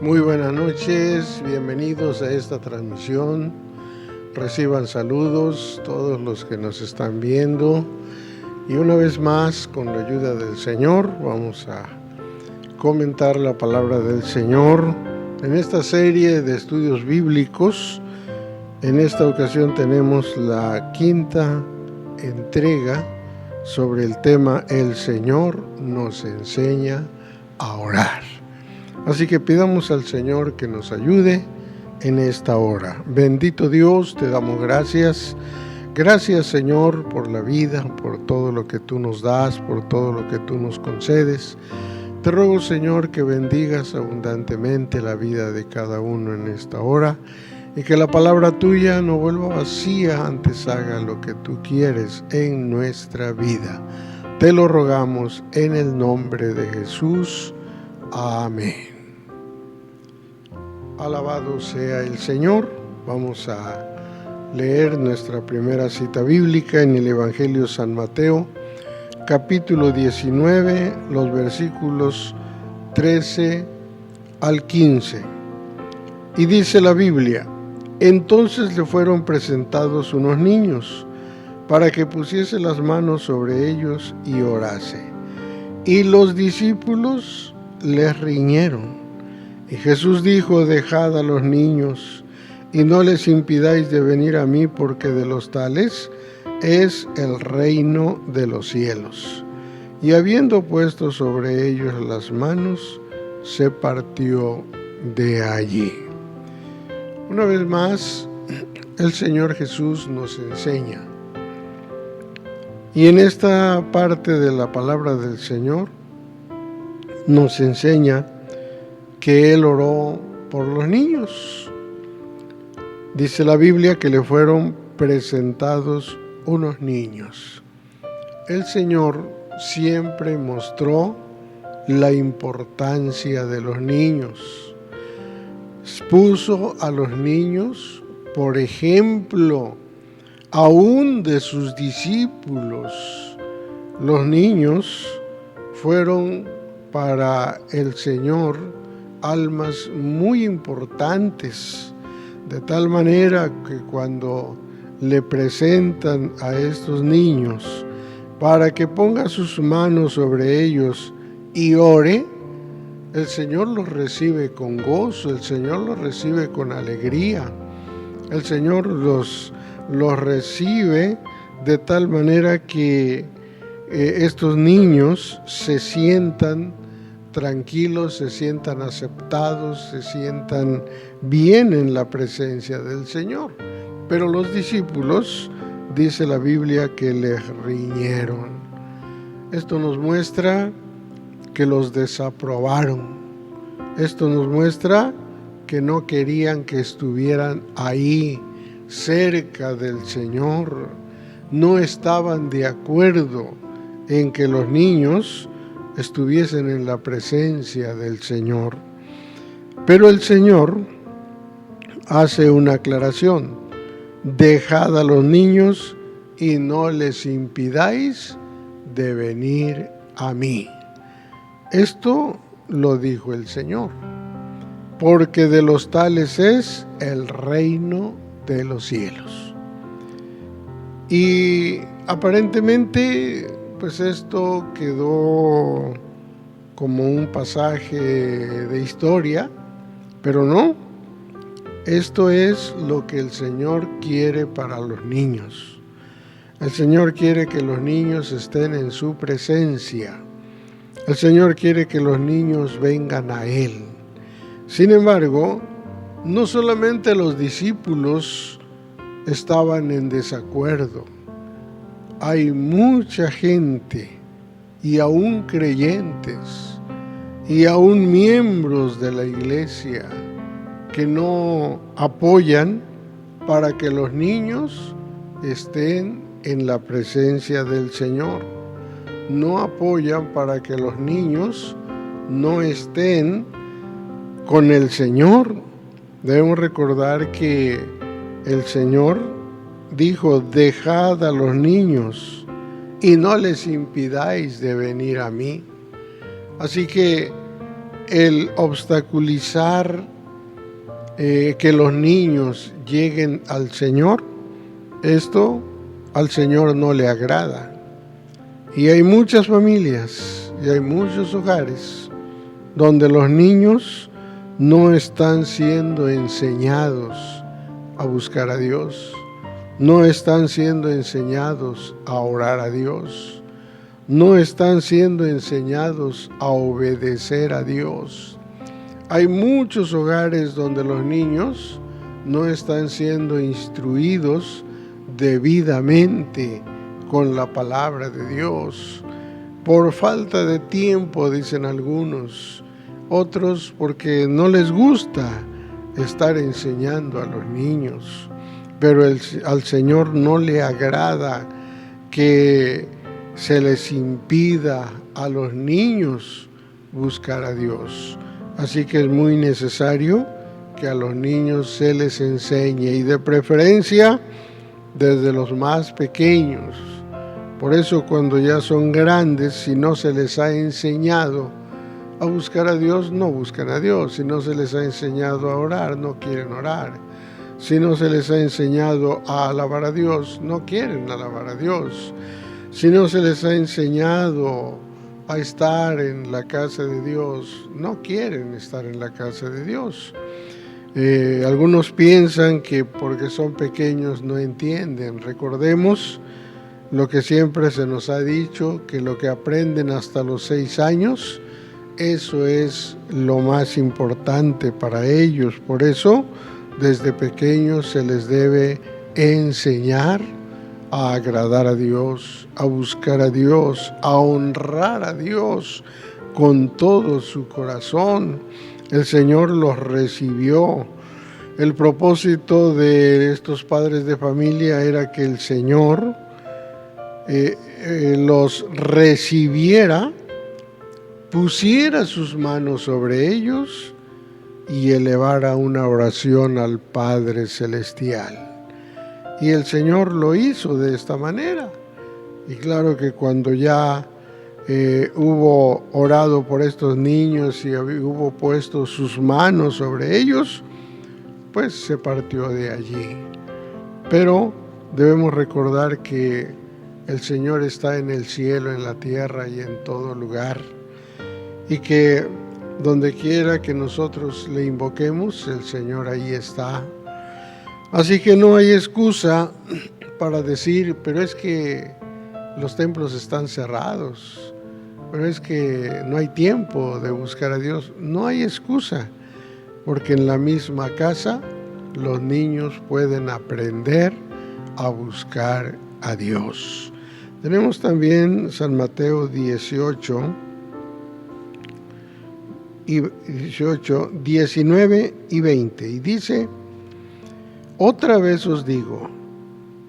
Muy buenas noches, bienvenidos a esta transmisión. Reciban saludos todos los que nos están viendo. Y una vez más, con la ayuda del Señor, vamos a comentar la palabra del Señor en esta serie de estudios bíblicos. En esta ocasión tenemos la quinta entrega sobre el tema El Señor nos enseña a orar. Así que pidamos al Señor que nos ayude en esta hora. Bendito Dios, te damos gracias. Gracias, Señor, por la vida, por todo lo que tú nos das, por todo lo que tú nos concedes. Te ruego, Señor, que bendigas abundantemente la vida de cada uno en esta hora y que la palabra tuya no vuelva vacía, antes haga lo que tú quieres en nuestra vida. Te lo rogamos en el nombre de Jesús. Amén. Alabado sea el Señor. Vamos a leer nuestra primera cita bíblica en el Evangelio de San Mateo, capítulo 19, los versículos 13 al 15. Y dice la Biblia: entonces le fueron presentados unos niños para que pusiese las manos sobre ellos y orase. Y los discípulos les riñeron. Y Jesús dijo: dejad a los niños y no les impidáis de venir a mí, porque de los tales es el reino de los cielos. Y habiendo puesto sobre ellos las manos, se partió de allí. Una vez más, el Señor Jesús nos enseña. Y en esta parte de la palabra del Señor nos enseña que Él oró por los niños. Dice la Biblia que le fueron presentados unos niños. El Señor siempre mostró la importancia de los niños. Puso a los niños, por ejemplo, aún de sus discípulos. Los niños fueron para el Señor almas muy importantes, de tal manera que cuando le presentan a estos niños para que ponga sus manos sobre ellos y ore, el Señor los recibe con gozo, el Señor los recibe con alegría, el Señor los recibe de tal manera que estos niños se sientan tranquilos, se sientan aceptados, se sientan bien en la presencia del Señor. Pero los discípulos, dice la Biblia, que les riñeron. Esto nos muestra que los desaprobaron. Esto nos muestra que no querían que estuvieran ahí, cerca del Señor. No estaban de acuerdo en que los niños estuviesen en la presencia del Señor. Pero el Señor hace una aclaración: dejad a los niños y no les impidáis de venir a mí. Esto lo dijo el Señor, porque de los tales es el reino de los cielos. Y aparentemente, pues esto quedó como un pasaje de historia, pero no. Esto es lo que el Señor quiere para los niños. El Señor quiere que los niños estén en su presencia. El Señor quiere que los niños vengan a Él. Sin embargo, no solamente los discípulos estaban en desacuerdo. Hay mucha gente, y aún creyentes, y aún miembros de la iglesia, que no apoyan para que los niños estén en la presencia del Señor. No apoyan para que los niños no estén con el Señor. Debemos recordar que el Señor dijo: dejad a los niños y no les impidáis de venir a mí. Así que el obstaculizar que los niños lleguen al Señor, esto al Señor no le agrada. Y hay muchas familias y hay muchos hogares donde los niños no están siendo enseñados a buscar a Dios, no están siendo enseñados a orar a Dios, no están siendo enseñados a obedecer a Dios. Hay muchos hogares donde los niños no están siendo instruidos debidamente con la palabra de Dios. Por falta de tiempo, dicen algunos. Otros porque no les gusta estar enseñando a los niños. Pero al Señor no le agrada que se les impida a los niños buscar a Dios. Así que es muy necesario que a los niños se les enseñe, y de preferencia desde los más pequeños. Por eso cuando ya son grandes, si no se les ha enseñado a buscar a Dios, no buscan a Dios. Si no se les ha enseñado a orar, no quieren orar. Si no se les ha enseñado a alabar a Dios, no quieren alabar a Dios. Si no se les ha enseñado a estar en la casa de Dios, no quieren estar en la casa de Dios. Algunos piensan que porque son pequeños no entienden. Recordemos lo que siempre se nos ha dicho, que lo que aprenden hasta los 6 años, eso es lo más importante para ellos. Por eso, desde pequeños se les debe enseñar a agradar a Dios, a buscar a Dios, a honrar a Dios con todo su corazón. El Señor los recibió. El propósito de estos padres de familia era que el Señor los recibiera, pusiera sus manos sobre ellos y elevara una oración al Padre Celestial. Y el Señor lo hizo de esta manera. Y claro que cuando ya hubo orado por estos niños y hubo puesto sus manos sobre ellos, pues se partió de allí. Pero debemos recordar que el Señor está en el cielo, en la tierra y en todo lugar. Y que donde quiera que nosotros le invoquemos, el Señor ahí está. Así que no hay excusa para decir, pero es que los templos están cerrados, pero es que no hay tiempo de buscar a Dios. No hay excusa, porque en la misma casa los niños pueden aprender a buscar a Dios. Tenemos también San Mateo 18, 19 y 20, y dice: otra vez os digo,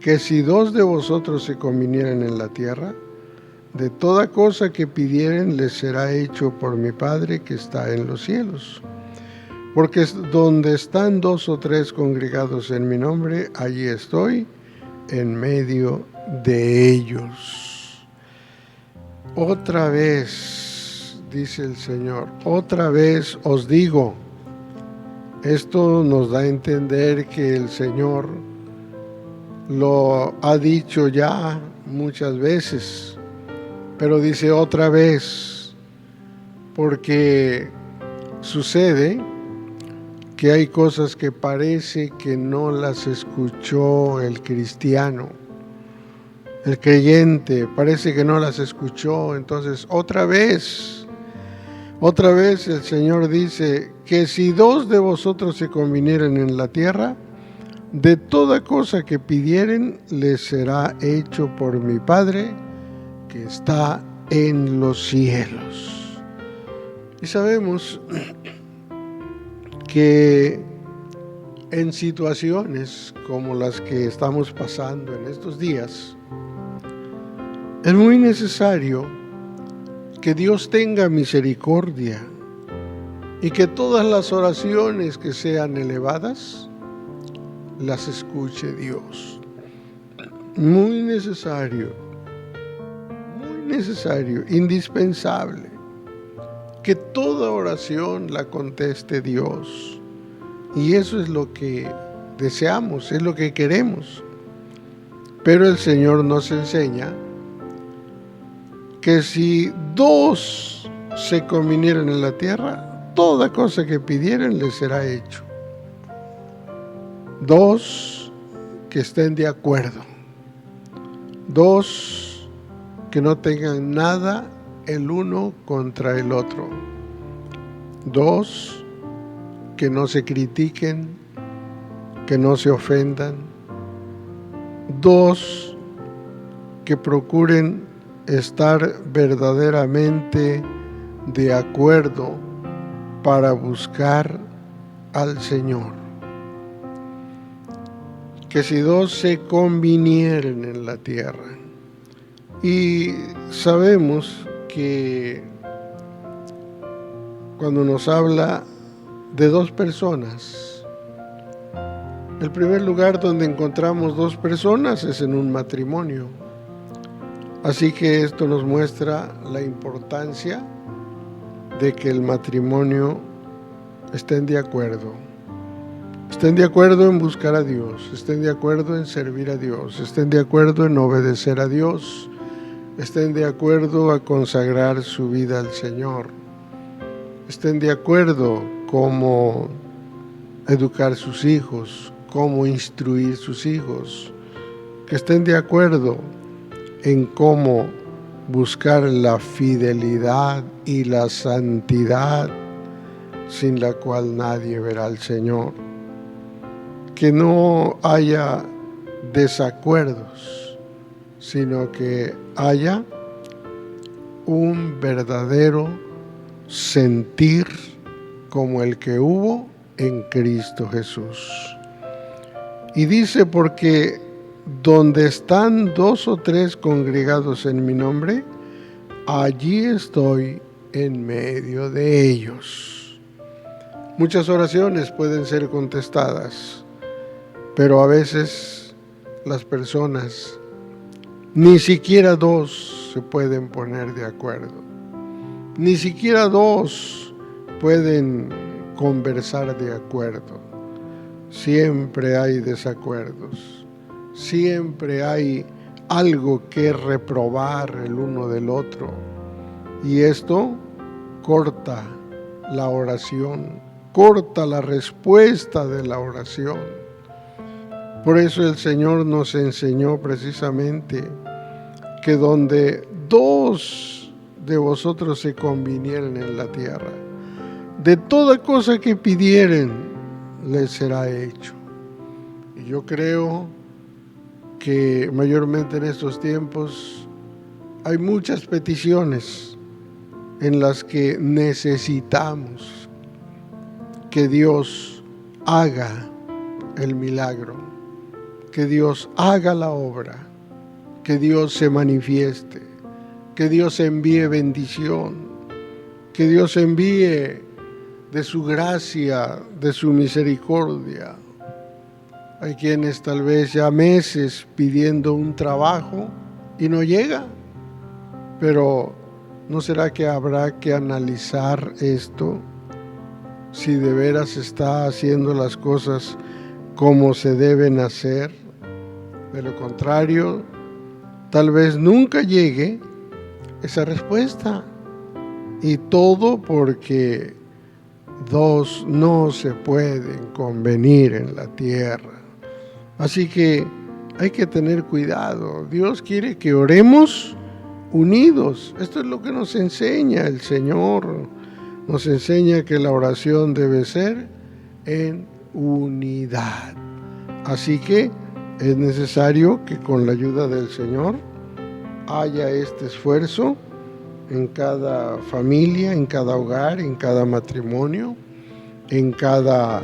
que si 2 de vosotros se convinieran en la tierra, de toda cosa que pidieren les será hecho por mi Padre que está en los cielos. Porque donde están 2 o 3 congregados en mi nombre, allí estoy en medio de ellos. Otra vez, dice el Señor, otra vez os digo. Esto nos da a entender que el Señor lo ha dicho ya muchas veces, pero dice otra vez, porque sucede que hay cosas que parece que no las escuchó el cristiano, el creyente, parece que no las escuchó. Entonces otra vez el Señor dice que si 2 de vosotros se convinieran en la tierra, de toda cosa que pidieren les será hecho por mi Padre que está en los cielos. Y sabemos que en situaciones como las que estamos pasando en estos días, es muy necesario que Dios tenga misericordia y que todas las oraciones que sean elevadas las escuche Dios. Muy necesario, indispensable, que toda oración la conteste Dios. Y eso es lo que deseamos, es lo que queremos. Pero el Señor nos enseña que si dos se convinieran en la tierra, toda cosa que pidieren les será hecho. Dos que estén de acuerdo. Dos que no tengan nada el uno contra el otro. Dos que no se critiquen, que no se ofendan. Dos que procuren estar verdaderamente de acuerdo para buscar al Señor. Que si dos se convinieren en la tierra. Y sabemos que cuando nos habla de dos personas, el primer lugar donde encontramos dos personas es en un matrimonio. Así que esto nos muestra la importancia de que el matrimonio estén de acuerdo. Estén de acuerdo en buscar a Dios, estén de acuerdo en servir a Dios, estén de acuerdo en obedecer a Dios, estén de acuerdo a consagrar su vida al Señor, estén de acuerdo cómo educar sus hijos, cómo instruir sus hijos, que estén de acuerdo en cómo buscar la fidelidad y la santidad sin la cual nadie verá al Señor. Que no haya desacuerdos, sino que haya un verdadero sentir como el que hubo en Cristo Jesús. Y dice, porque donde están dos o tres congregados en mi nombre, allí estoy en medio de ellos. Muchas oraciones pueden ser contestadas, pero a veces las personas, ni siquiera dos se pueden poner de acuerdo. Ni siquiera dos pueden conversar de acuerdo. Siempre hay desacuerdos. Siempre hay algo que reprobar el uno del otro. Y esto corta la oración, corta la respuesta de la oración. Por eso el Señor nos enseñó precisamente que donde dos de vosotros se convinieren en la tierra, de toda cosa que pidieren, les será hecho. Y yo creo que mayormente en estos tiempos hay muchas peticiones en las que necesitamos que Dios haga el milagro, que Dios haga la obra, que Dios se manifieste, que Dios envíe bendición, que Dios envíe de su gracia, de su misericordia. Hay quienes tal vez ya meses pidiendo un trabajo y no llega, pero ¿no será que habrá que analizar esto? Si de veras está haciendo las cosas como se deben hacer. De lo contrario, tal vez nunca llegue esa respuesta. Y todo porque dos no se pueden convenir en la tierra. Así que hay que tener cuidado. Dios quiere que oremos unidos. Esto es lo que nos enseña el Señor. Nos enseña que la oración debe ser en unidad. Así que es necesario que con la ayuda del Señor haya este esfuerzo en cada familia, en cada hogar, en cada matrimonio, en cada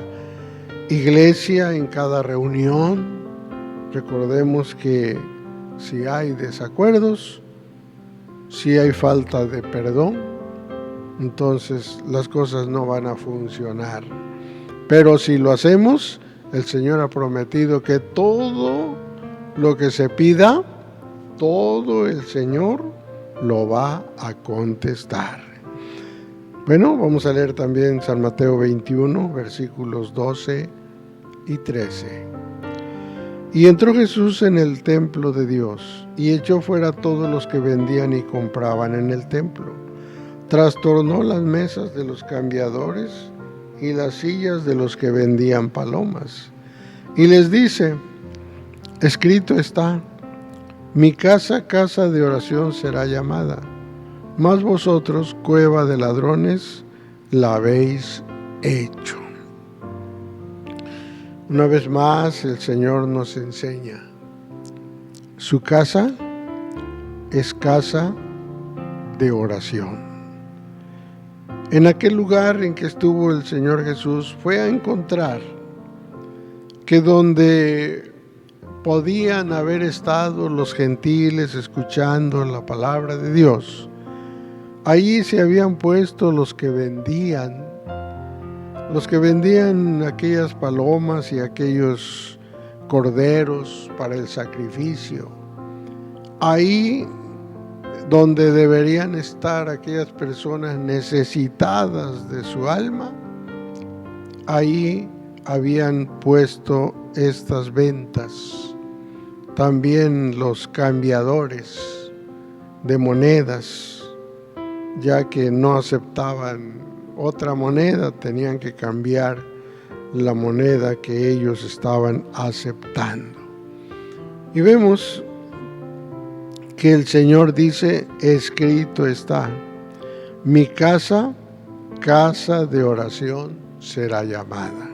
iglesia, en cada reunión. Recordemos que si hay desacuerdos, si hay falta de perdón, entonces las cosas no van a funcionar. Pero si lo hacemos, el Señor ha prometido que todo lo que se pida, todo el Señor lo va a contestar. Bueno, vamos a leer también San Mateo 21, versículos 12 y 13. Y entró Jesús en el templo de Dios, y echó fuera a todos los que vendían y compraban en el templo. Trastornó las mesas de los cambiadores y las sillas de los que vendían palomas. Y les dice: escrito está, mi casa, casa de oración será llamada, mas vosotros, cueva de ladrones, la habéis hecho. Una vez más, el Señor nos enseña: su casa es casa de oración. En aquel lugar en que estuvo el Señor Jesús, fue a encontrar que donde podían haber estado los gentiles escuchando la palabra de Dios, allí se habían puesto los que vendían aquellas palomas y aquellos corderos para el sacrificio. Ahí donde deberían estar aquellas personas necesitadas de su alma, ahí habían puesto estas ventas. También los cambiadores de monedas, ya que no aceptaban otra moneda, tenían que cambiar la moneda que ellos estaban aceptando. Y vemos que el Señor dice: escrito está, mi casa, casa de oración será llamada.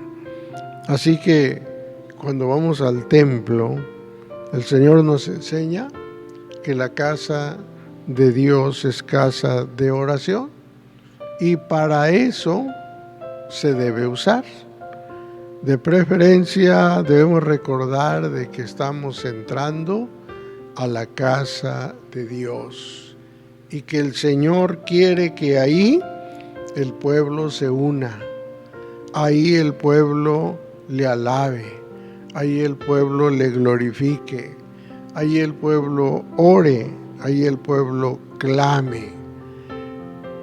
Así que cuando vamos al templo, el Señor nos enseña que la casa de Dios es casa de oración, y para eso se debe usar. De preferencia debemos recordar de que estamos entrando a la casa de Dios y que el Señor quiere que ahí el pueblo se una, ahí el pueblo le alabe, ahí el pueblo le glorifique, ahí el pueblo ore, ahí el pueblo clame,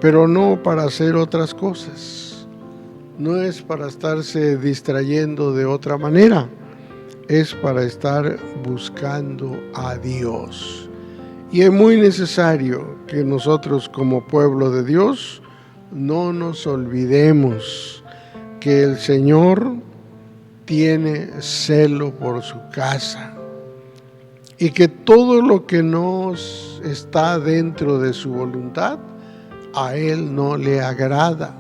pero no para hacer otras cosas, no es para estarse distrayendo de otra manera, es para estar buscando a Dios. Y es muy necesario que nosotros como pueblo de Dios no nos olvidemos que el Señor tiene celo por su casa y que todo lo que nos está dentro de su voluntad a Él no le agrada.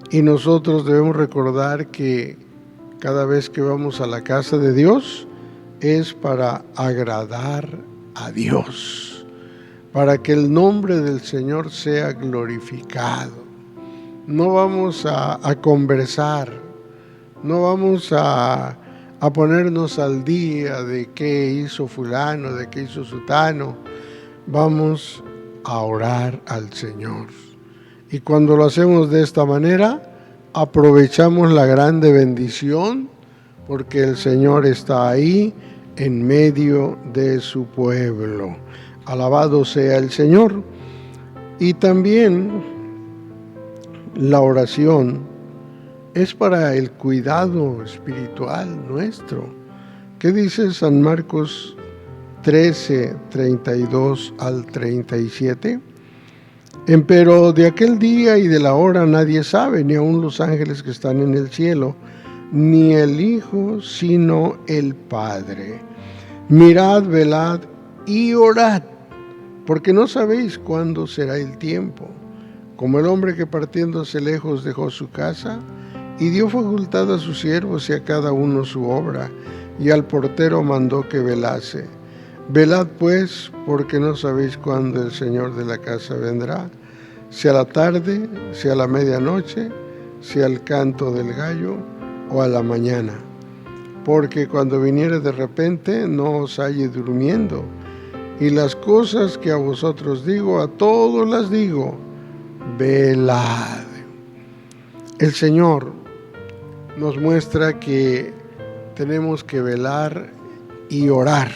Y nosotros debemos recordar que cada vez que vamos a la casa de Dios es para agradar a Dios, para que el nombre del Señor sea glorificado. No vamos a conversar, no vamos a ponernos al día de qué hizo fulano, de qué hizo sutano. Vamos a orar al Señor. Y cuando lo hacemos de esta manera, aprovechamos la grande bendición, porque el Señor está ahí en medio de su pueblo. Alabado sea el Señor. Y también la oración es para el cuidado espiritual nuestro. ¿Qué dice San Marcos 13, 32 al 37? Empero de aquel día y de la hora nadie sabe, ni aun los ángeles que están en el cielo, ni el Hijo, sino el Padre. Mirad, velad y orad, porque no sabéis cuándo será el tiempo. Como el hombre que partiéndose lejos dejó su casa, y dio facultad a sus siervos y a cada uno su obra, y al portero mandó que velase. Velad pues, porque no sabéis cuándo el Señor de la casa vendrá, si a la tarde, si a la medianoche, si al canto del gallo o a la mañana. Porque cuando viniere de repente no os halle durmiendo. Y las cosas que a vosotros digo, a todos las digo, velad. El Señor nos muestra que tenemos que velar y orar.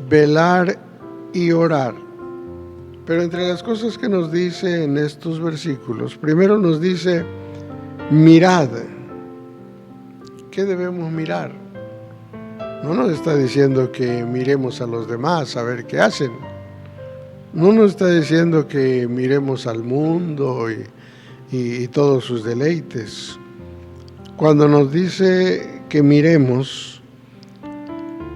Velar y orar. Pero entre las cosas que nos dice en estos versículos, primero nos dice, mirad. ¿Qué debemos mirar? No nos está diciendo que miremos a los demás a ver qué hacen. No nos está diciendo que miremos al mundo y todos sus deleites. Cuando nos dice que miremos,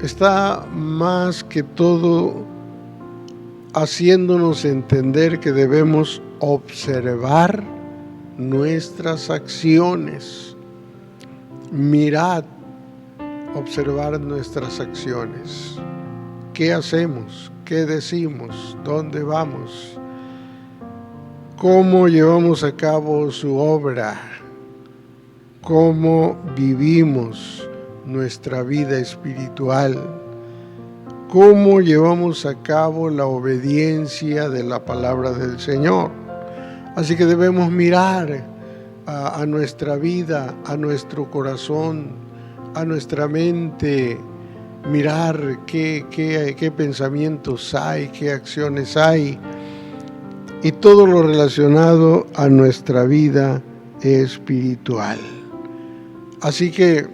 está más que todo haciéndonos entender que debemos observar nuestras acciones. Mirad, observar nuestras acciones. ¿Qué hacemos? ¿Qué decimos? ¿Dónde vamos? ¿Cómo llevamos a cabo su obra? ¿Cómo vivimos nuestra vida espiritual? ¿Cómo llevamos a cabo la obediencia de la palabra del Señor? Así que debemos mirar a nuestra vida, a nuestro corazón, a nuestra mente, mirar qué pensamientos hay, qué acciones hay, y todo lo relacionado a nuestra vida espiritual. Así que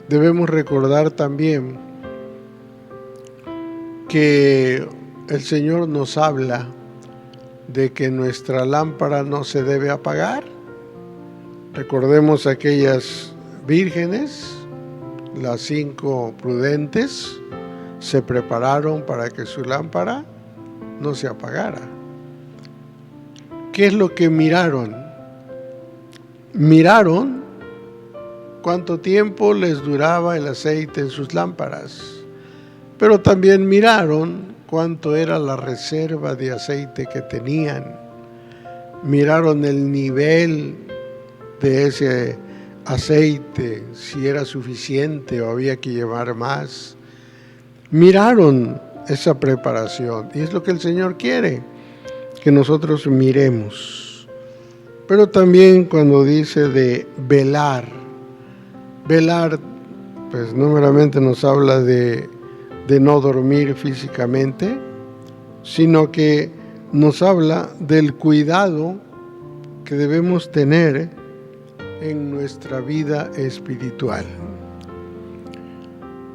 debemos recordar también que el Señor nos habla de que nuestra lámpara no se debe apagar. Recordemos aquellas vírgenes, las 5 prudentes, se prepararon para que su lámpara no se apagara. ¿Qué es lo que miraron? Miraron cuánto tiempo les duraba el aceite en sus lámparas, pero también miraron cuánto era la reserva de aceite que tenían. Miraron el nivel de ese aceite, si era suficiente o había que llevar más. Miraron esa preparación, y es lo que el Señor quiere, que nosotros miremos. Pero también cuando dice de velar, pues no meramente nos habla de no dormir físicamente, sino que nos habla del cuidado que debemos tener en nuestra vida espiritual.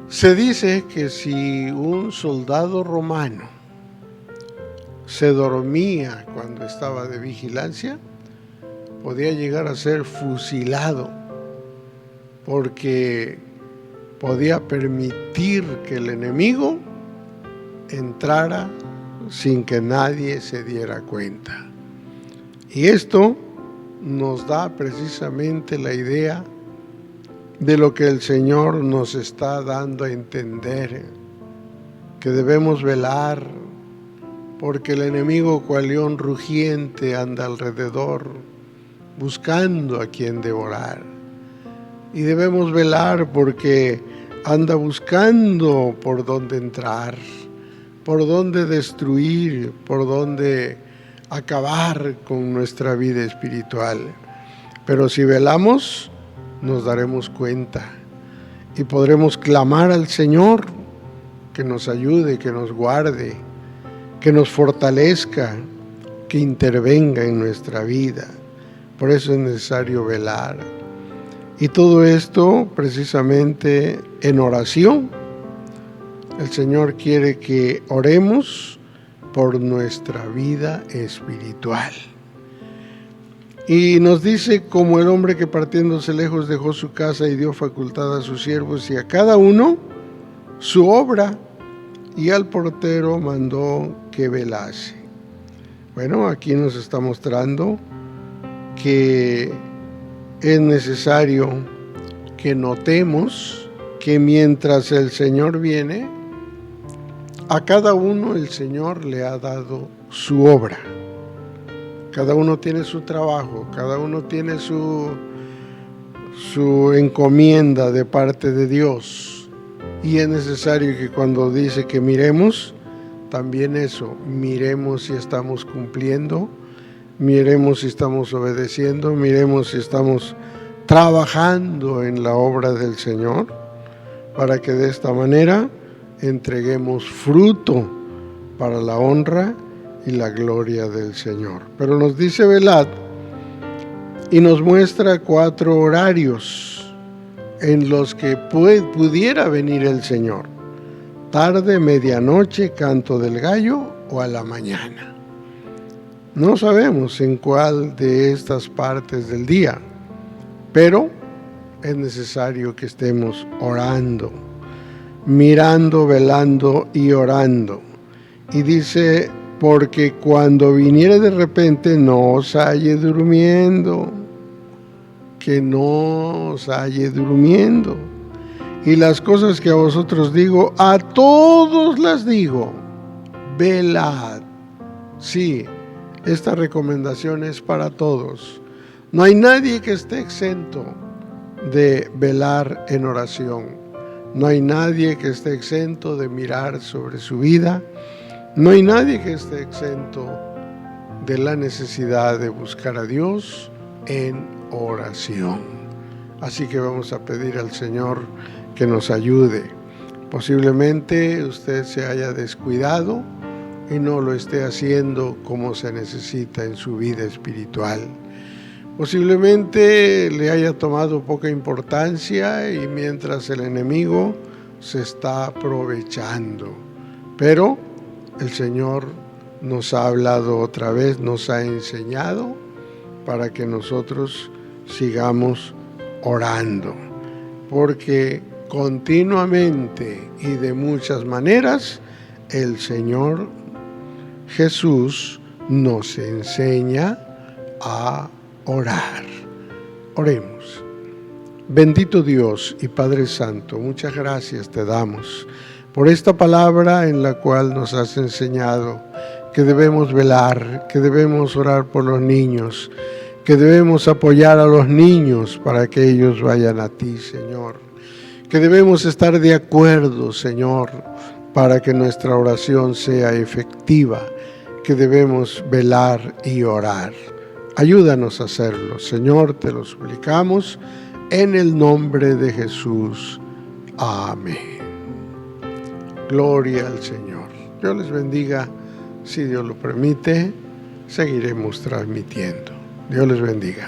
Se dice que si un soldado romano se dormía cuando estaba de vigilancia, podía llegar a ser fusilado, porque podía permitir que el enemigo entrara sin que nadie se diera cuenta. Y esto nos da precisamente la idea de lo que el Señor nos está dando a entender, que debemos velar, porque el enemigo cual león rugiente anda alrededor, buscando a quien devorar. Y debemos velar porque anda buscando por dónde entrar, por dónde destruir, por dónde acabar con nuestra vida espiritual. Pero si velamos, nos daremos cuenta y podremos clamar al Señor que nos ayude, que nos guarde, que nos fortalezca, que intervenga en nuestra vida. Por eso es necesario velar. Y todo esto precisamente en oración. El Señor quiere que oremos por nuestra vida espiritual. Y nos dice, como el hombre que partiéndose lejos dejó su casa y dio facultad a sus siervos y a cada uno su obra, y al portero mandó que velase. Bueno, aquí nos está mostrando que es necesario que notemos que mientras el Señor viene, a cada uno el Señor le ha dado su obra. Cada uno tiene su trabajo, cada uno tiene su encomienda de parte de Dios. Y es necesario que cuando dice que miremos, también eso, miremos si estamos cumpliendo, miremos si estamos obedeciendo, miremos si estamos trabajando en la obra del Señor, para que de esta manera entreguemos fruto para la honra y la gloria del Señor. Pero nos dice velad y nos muestra 4 horarios en los que pudiera venir el Señor: tarde, medianoche, canto del gallo o a la mañana. No sabemos en cuál de estas partes del día, pero es necesario que estemos orando, mirando, velando y orando. Y dice: porque cuando viniere de repente no os halle durmiendo, que no os halle durmiendo. Y las cosas que a vosotros digo, a todos las digo, velad. Sí, esta recomendación es para todos. No hay nadie que esté exento de velar en oración. No hay nadie que esté exento de mirar sobre su vida. No hay nadie que esté exento de la necesidad de buscar a Dios en oración. Así que vamos a pedir al Señor que nos ayude. Posiblemente usted se haya descuidado y no lo esté haciendo como se necesita en su vida espiritual. Posiblemente le haya tomado poca importancia y mientras el enemigo se está aprovechando. Pero el Señor nos ha hablado otra vez, nos ha enseñado para que nosotros sigamos orando, porque continuamente y de muchas maneras el Señor Jesús nos enseña a orar. Oremos. Bendito Dios y Padre Santo, muchas gracias te damos por esta palabra en la cual nos has enseñado que debemos velar, que debemos orar por los niños, que debemos apoyar a los niños para que ellos vayan a ti, Señor, que debemos estar de acuerdo, Señor, para que nuestra oración sea efectiva, que debemos velar y orar. Ayúdanos a hacerlo, Señor, te lo suplicamos en el nombre de Jesús. Amén. Gloria al Señor. Dios les bendiga. Si Dios lo permite, seguiremos transmitiendo. Dios les bendiga.